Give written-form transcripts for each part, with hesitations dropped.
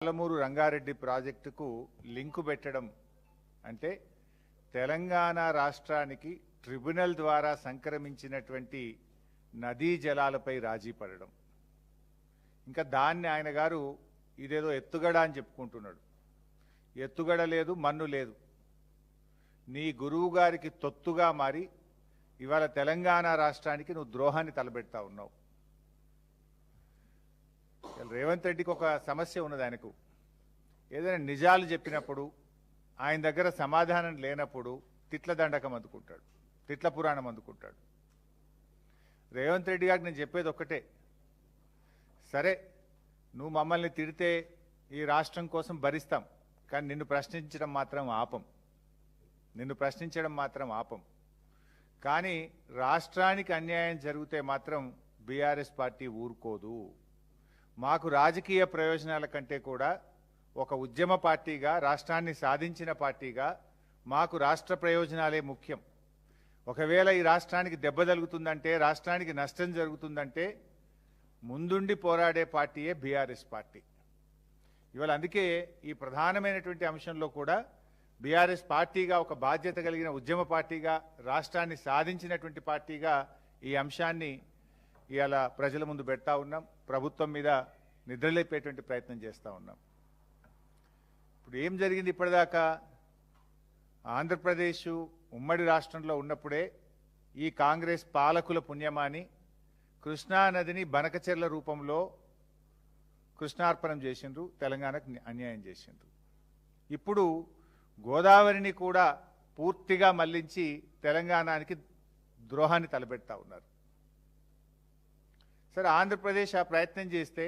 పాలమూరు రంగారెడ్డి ప్రాజెక్టుకు లింకు పెట్టడం అంటే తెలంగాణ రాష్ట్రానికి ట్రిబ్యునల్ ద్వారా సంక్రమించినటువంటి నదీ జలాలపై రాజీ పడడం. ఇంకా దాన్ని ఆయన గారు ఇదేదో ఎత్తుగడ అని చెప్పుకుంటున్నాడు. ఎత్తుగడ లేదు, మన్ను లేదు. నీ గురువు గారికి తొత్తుగా మారి ఇవాళ తెలంగాణ రాష్ట్రానికి నువ్వు ద్రోహాన్ని తలబెడతా ఉన్నావు. రేవంత్ రెడ్డికి ఒక సమస్య ఉన్నది. ఆయనకు ఏదైనా నిజాలు చెప్పినప్పుడు ఆయన దగ్గర సమాధానం లేనప్పుడు తిట్ల దండకం అందుకుంటాడు, తిట్ల పురాణం అందుకుంటాడు. రేవంత్ రెడ్డి గారికి నేను చెప్పేది ఒక్కటే, సరే నువ్వు మమ్మల్ని తిడితే ఈ రాష్ట్రం కోసం భరిస్తాం, కానీ నిన్ను ప్రశ్నించడం మాత్రం ఆపం. కానీ రాష్ట్రానికి అన్యాయం జరిగితే మాత్రం బీఆర్ఎస్ పార్టీ ఊరుకోదు. మాకు రాజకీయ ప్రయోజనాల కంటే కూడా ఒక ఉద్యమ పార్టీగా, రాష్ట్రాన్ని సాధించిన పార్టీగా మాకు రాష్ట్ర ప్రయోజనాలే ముఖ్యం. ఒకవేళ ఈ రాష్ట్రానికి దెబ్బ తగులుతుందంటే, రాష్ట్రానికి నష్టం జరుగుతుందంటే ముందుండి పోరాడే పార్టీయే బీఆర్ఎస్ పార్టీ. ఇవాళ అందుకే ఈ ప్రధానమైనటువంటి అంశంలో కూడా బీఆర్ఎస్ పార్టీగా, ఒక బాధ్యత కలిగిన ఉద్యమ పార్టీగా, రాష్ట్రాన్ని సాధించినటువంటి పార్టీగా ఈ అంశాన్ని ఇవాళ ప్రజల ముందు పెడతా ఉన్నాం. ప్రభుత్వం మీద నిద్రలేపేటువంటి ప్రయత్నం చేస్తూ ఉన్నాం. ఇప్పుడు ఏం జరిగింది ఇప్పటిదాకా? ఆంధ్రప్రదేశ్ ఉమ్మడి రాష్ట్రంలో ఉన్నప్పుడే ఈ కాంగ్రెస్ పాలకుల పుణ్యమాని కృష్ణానదిని బనకచెర్ల రూపంలో కృష్ణార్పణం చేసిండ్రు, తెలంగాణకు అన్యాయం చేసిండ్రు. ఇప్పుడు గోదావరిని కూడా పూర్తిగా మళ్లించి తెలంగాణకి ద్రోహాన్ని తలపెడతా ఉన్నారు. సరే, ఆంధ్రప్రదేశ్ ఆ ప్రయత్నం చేస్తే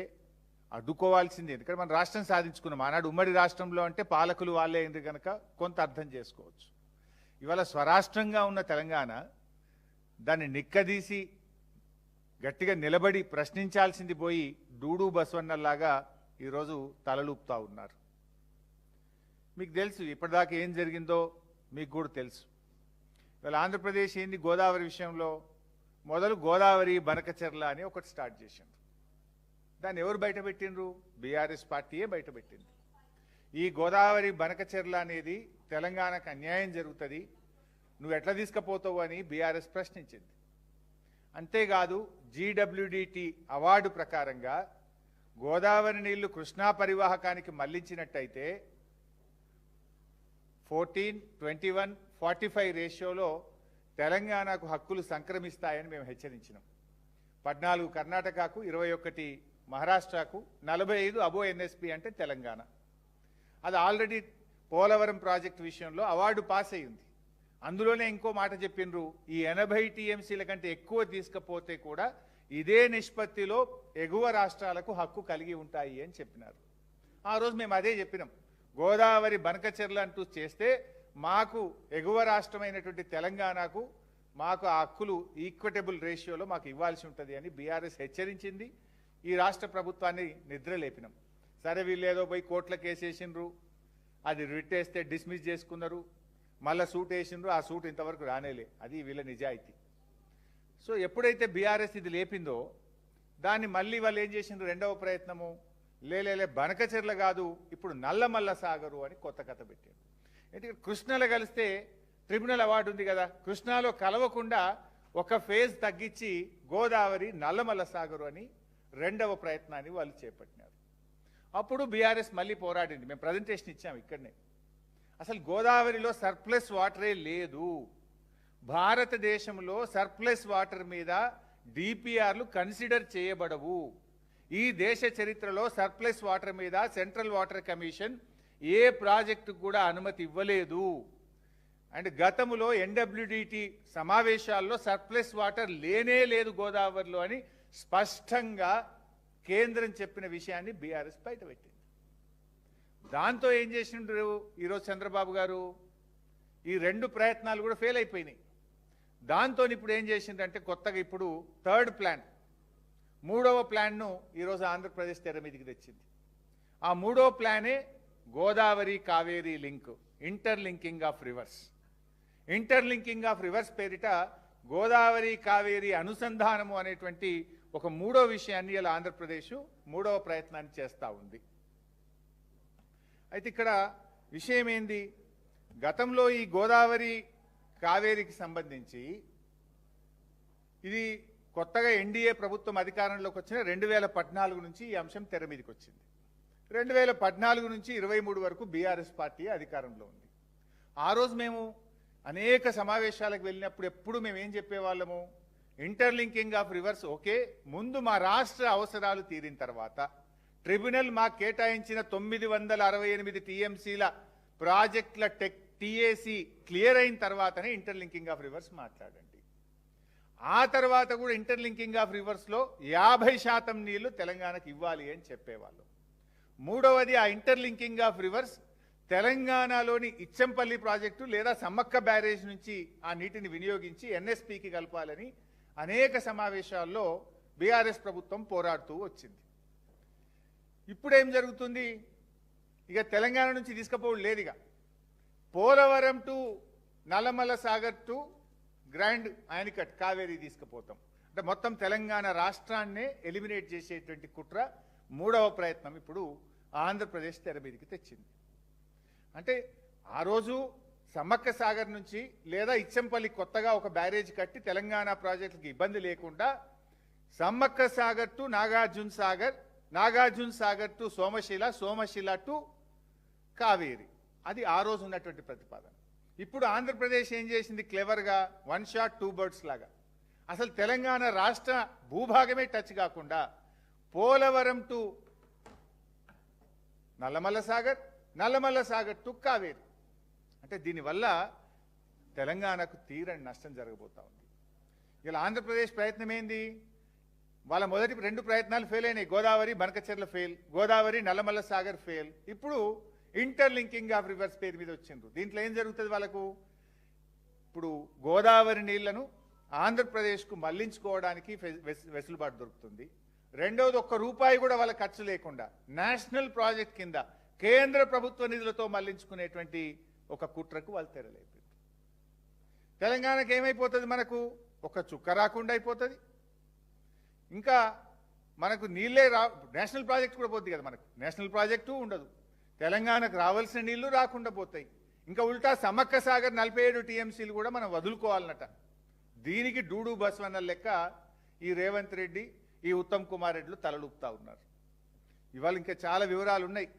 అడ్డుకోవాల్సింది. ఎందుకంటే మనం రాష్ట్రం సాధించుకున్నాం. ఆనాడు ఉమ్మడి రాష్ట్రంలో అంటే పాలకులు వాళ్ళే అయింది కనుక కొంత అర్థం చేసుకోవచ్చు. ఇవాళ స్వరాష్ట్రంగా ఉన్న తెలంగాణ దాన్ని నిక్కదీసి గట్టిగా నిలబడి ప్రశ్నించాల్సింది పోయి డూడు బసవన్నలాగా ఈరోజు తలలూపుతా ఉన్నారు. మీకు తెలుసు ఇప్పటిదాకా ఏం జరిగిందో, మీకు కూడా తెలుసు. ఇవాళ ఆంధ్రప్రదేశ్ ఏంది గోదావరి విషయంలో? మొదలు గోదావరి బనకచెర్ల అని ఒకటి స్టార్ట్ చేసిండ్రు. దాన్ని ఎవరు బయటపెట్టిండ్రు? బీఆర్ఎస్ పార్టీయే బయటపెట్టింది. ఈ గోదావరి బనకచెర్ల అనేది తెలంగాణకు అన్యాయం జరుగుతుంది, నువ్వు ఎట్లా తీసుకుపోతావు అని బీఆర్ఎస్ ప్రశ్నించింది. అంతేకాదు, జీడబ్ల్యూడిటి అవార్డు ప్రకారంగా గోదావరి నీళ్లు కృష్ణా పరివాహకానికి మళ్లించినట్టయితే 14:21:45 రేషియోలో తెలంగాణకు హక్కులు సంక్రమిస్తాయని మేము హెచ్చరించినాం. 14 కర్ణాటకకు, 21 మహారాష్ట్రకు, 45 అబో ఎన్ఎస్పి అంటే తెలంగాణ. అది ఆల్రెడీ పోలవరం ప్రాజెక్టు విషయంలో అవార్డు పాస్ అయ్యింది. అందులోనే ఇంకో మాట చెప్పిండ్రు, ఈ 80 టీఎంసీల కంటే ఎక్కువ తీసుకపోతే కూడా ఇదే నిష్పత్తిలో ఎగువ రాష్ట్రాలకు హక్కు కలిగి ఉంటాయి అని చెప్పినారు. ఆ రోజు మేము అదే చెప్పినాం. గోదావరి బనకచెర్ల అంటూ చేస్తే మాకు ఎగువ రాష్ట్రమైనటువంటి తెలంగాణకు మాకు ఆ హక్కులు ఈక్విటబుల్ రేషియోలో మాకు ఇవ్వాల్సి ఉంటుంది అని బీఆర్ఎస్ హెచ్చరించింది. ఈ రాష్ట్ర ప్రభుత్వాన్ని నిద్రలేపినాం. సరే, వీళ్ళు ఏదో పోయి కోర్టుల కేసు వేసిండ్రు, అది రిట్ వేస్తే డిస్మిస్ చేసుకున్నారు, మళ్ళీ సూట్ వేసిండ్రు, ఆ సూట్ ఇంతవరకు రానేలే. అది వీళ్ళ నిజాయితీ. సో ఎప్పుడైతే బీఆర్ఎస్ ఇది లేపిందో దాన్ని మళ్ళీ వాళ్ళు ఏం చేసిండ్రు? రెండవ ప్రయత్నము, లేలే బనకచెర్ల కాదు, ఇప్పుడు నల్లమల్ల సాగరు అని కొత్త కథ పెట్టారు. ఎందుకంటే కృష్ణలో కలిస్తే ట్రిబ్యునల్ అవార్డు ఉంది కదా, కృష్ణాలో కలవకుండా ఒక ఫేజ్ తగ్గించి గోదావరి నల్లమల్ల సాగరు అని రెండవ ప్రయత్నాన్ని వాళ్ళు చేపట్టినారు. అప్పుడు బీఆర్ఎస్ మళ్ళీ పోరాడింది. మేము ప్రజెంటేషన్ ఇచ్చాము ఇక్కడనే. అసలు గోదావరిలో సర్ప్లస్ వాటరే లేదు. భారతదేశంలో సర్ప్లస్ వాటర్ మీద డిపిఆర్లు కన్సిడర్ చేయబడవు. ఈ దేశ చరిత్రలో సర్ప్లస్ వాటర్ మీద సెంట్రల్ వాటర్ కమిషన్ ఏ ప్రాజెక్టుకు కూడా అనుమతి ఇవ్వలేదు. అండ్ గతంలో ఎన్డబ్ల్యూడిటి సమావేశాల్లో సర్ప్లస్ వాటర్ లేనే లేదు గోదావరిలో అని స్పష్టంగా కేంద్రం చెప్పిన విషయాన్ని బీఆర్ఎస్ బయటపెట్టింది. దాంతో ఏం చేసిండ్రు ఈరోజు చంద్రబాబు గారు? ఈ రెండు ప్రయత్నాలు కూడా ఫెయిల్ అయిపోయినాయి. దాంతో ఇప్పుడు ఏం చేసిందంటే కొత్తగా ఇప్పుడు థర్డ్ ప్లాన్, మూడవ ప్లాన్ను ఈరోజు ఆంధ్రప్రదేశ్ తెర మీదకి తెచ్చింది. ఆ మూడవ ప్లానే Godavari Kaveri link, interlinking of rivers పేరిట గోదావరి కావేరీ అనుసంధానము అనేటువంటి ఒక మూడో విషయాన్ని ఇలా ఆంధ్రప్రదేశ్ మూడవ ప్రయత్నాన్ని చేస్తూ ఉంది. అయితే ఇక్కడ విషయం ఏంది, గతంలో ఈ గోదావరి కావేరికి సంబంధించి ఇది కొత్తగా ఎన్డీఏ ప్రభుత్వం అధికారంలోకి వచ్చిన 2014 నుంచి ఈ అంశం తెర మీదకి వచ్చింది. 2014 నుంచి 23 వరకు బీఆర్ఎస్ పార్టీ అధికారంలో ఉంది. ఆ రోజు మేము అనేక సమావేశాలకు వెళ్ళినప్పుడు ఎప్పుడు మేము ఏం చెప్పేవాళ్ళము, ఇంటర్లింకింగ్ ఆఫ్ రివర్స్ ఓకే, ముందు మా రాష్ట్ర అవసరాలు తీరిన తర్వాత ట్రిబ్యునల్ మాకు కేటాయించిన 968 టీఎంసీల ప్రాజెక్టుల టీఏసీ క్లియర్ అయిన తర్వాతనే ఇంటర్లింకింగ్ ఆఫ్ రివర్స్ మాట్లాడండి. ఆ తర్వాత కూడా ఇంటర్లింకింగ్ ఆఫ్ రివర్స్లో 50% నీళ్లు తెలంగాణకు ఇవ్వాలి అని చెప్పేవాళ్ళు. మూడవది, ఆ ఇంటర్లింకింగ్ ఆఫ్ రివర్స్ తెలంగాణలోని ఇచ్చంపల్లి ప్రాజెక్టు లేదా సమ్మక్క బ్యారేజ్ నుంచి ఆ నీటిని వినియోగించి ఎన్ఎస్పీకి కలపాలని అనేక సమావేశాల్లో బీఆర్ఎస్ ప్రభుత్వం పోరాడుతూ వచ్చింది. ఇప్పుడేం జరుగుతుంది, ఇక తెలంగాణ నుంచి తీసుకుపోవడం లేదు. ఇక Polavaram to Nallamalla Sagar to grand anicut Kaveri తీసుకుపోతాం అంటే మొత్తం తెలంగాణ రాష్ట్రాన్నే ఎలిమినేట్ చేసేటువంటి కుట్ర మూడవ ప్రయత్నం ఇప్పుడు ఆంధ్రప్రదేశ్ తెర మీదకి తెచ్చింది. అంటే ఆ రోజు సమ్మక్క సాగర్ నుంచి లేదా ఇచ్చంపల్లి కొత్తగా ఒక బ్యారేజ్ కట్టి తెలంగాణ ప్రాజెక్టులకు ఇబ్బంది లేకుండా Sammakka Sagar to Nagarjuna Sagar, Nagarjuna Sagar to Somasila, Somasila to Kaveri, అది ఆ రోజు ఉన్నటువంటి ప్రతిపాదన. ఇప్పుడు ఆంధ్రప్రదేశ్ ఏం చేసింది, క్లెవర్గా 1 షాట్ 2 బర్డ్స్ లాగా అసలు తెలంగాణ రాష్ట్ర భూభాగమే టచ్ కాకుండా పోలవరం టు నల్లమల్ల సాగర్, నల్లమల్ల సాగర్ టు కావేరి, అంటే దీనివల్ల తెలంగాణకు తీరని నష్టం జరగబోతా ఉంది. ఇలా ఆంధ్రప్రదేశ్ ప్రయత్నం ఏంది, వాళ్ళ మొదటి 2 ప్రయత్నాలు ఫెయిల్ అయినాయి. గోదావరి బనకచెర్ల ఫెయిల్, గోదావరి నల్లమల్ల సాగర్ ఫెయిల్, ఇప్పుడు ఇంటర్లింకింగ్ ఆఫ్ రివర్స్ పేరు మీద వచ్చిండ్రు. దీంట్లో ఏం జరుగుతుంది, వాళ్ళకు ఇప్పుడు గోదావరి నీళ్లను ఆంధ్రప్రదేశ్కు మళ్లించుకోవడానికి వెసులుబాటు దొరుకుతుంది. రెండవది, ₹1 కూడా వాళ్ళ ఖర్చు లేకుండా నేషనల్ ప్రాజెక్ట్ కింద కేంద్ర ప్రభుత్వ నిధులతో మళ్లించుకునేటువంటి ఒక కుట్రకు వాళ్ళు తెరలేపారు. తెలంగాణకు ఏమైపోతుంది, మనకు ఒక చుక్క రాకుండా అయిపోతుంది. ఇంకా మనకు నీళ్ళే నేషనల్ ప్రాజెక్ట్ కూడా పోతుంది కదా, మనకు నేషనల్ ప్రాజెక్టు ఉండదు, తెలంగాణకు రావాల్సిన నీళ్లు రాకుండా పోతాయి. ఇంకా ఉల్టా సమ్మక్క సాగర్ 47 టీఎంసీలు కూడా మనం వదులుకోవాలన్నట. దీనికి డూడు బస్వన్న లెక్క ఈ రేవంత్ రెడ్డి, ఈ ఉత్తమ్ కుమార్ రెడ్డిలు తలలుపుతా ఉన్నారు. ఇవాళ ఇంకా చాలా వివరాలు ఉన్నాయి,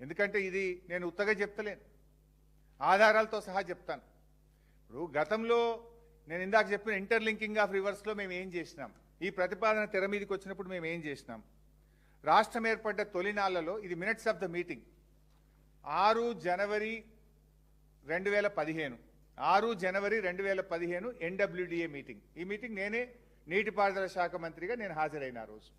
ఎందుకంటే ఇది నేను ఉత్తగా చెప్తలేను, ఆధారాలతో సహా చెప్తాను. ఇప్పుడు గతంలో నేను ఇందాక చెప్పిన ఇంటర్లింకింగ్ ఆఫ్ రివర్స్లో మేము ఏం చేసినాం, ఈ ప్రతిపాదన తెర మీదకి వచ్చినప్పుడు మేము ఏం చేసినాం, రాష్ట్రం ఏర్పడ్డ తొలినాళ్లలో ఇది minutes of the meeting 6 January 2015 NWDA meeting. ఈ మీటింగ్ నేనే నీటిపారుదల శాఖ మంత్రిగా నేను హాజరైన రోజు.